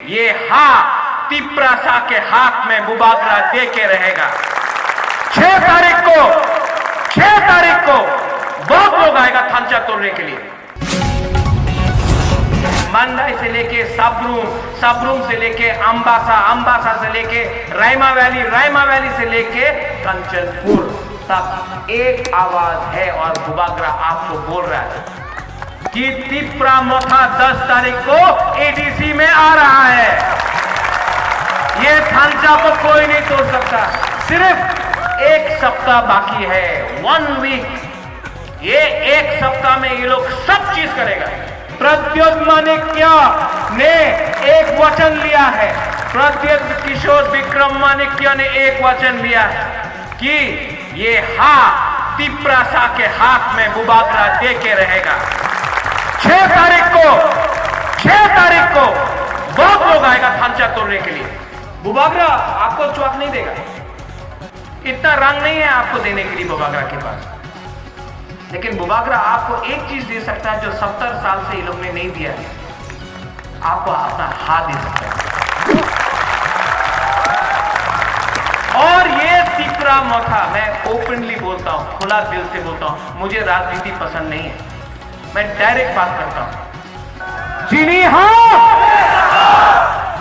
ये तिप्रासा के हाथ में बुबागरा दे के रहेगा। 6 तारीख को बहुत लोग आएगा थांचा तोड़ने के लिए। मंडाई से लेके सबरूम से लेके अंबासा से लेके रायमा वैली से लेके कंचनपुर तक एक आवाज है और बुबागरा आपको बोल रहा है कि तिप्रा मोथा 10 तारीख को एडीसी में आ रहा है। ये थांचा को कोई नहीं तोड़ सकता। सिर्फ 1 सप्ताह बाकी है, 1 वीक। ये 1 सप्ताह में ये लोग सब चीज करेगा। प्रद्युत माणिक्य ने एक वचन लिया है, प्रद्युत किशोर विक्रम माणिक्य ने एक वचन लिया है कि ये तिप्रासा के हाथ में बुबागरा दे के रहेगा। 6 तारीख को बहुत लोग आएगा थांचा तोड़ने के लिए। बुबागरा आपको चौक नहीं देगा, इतना रंग नहीं है आपको देने के लिए बुबागरा के पास। लेकिन बुबागरा आपको एक चीज दे सकता है जो 70 साल से ये लोग ने नहीं दिया है, आपको अपना हाथ दे सकता है। और ये तिप्रा मोथा, मैं ओपनली बोलता हूं, खुला दिल से बोलता हूं, मुझे राजनीति पसंद नहीं है, मैं डायरेक्ट बात करता हूं। जी हाँ,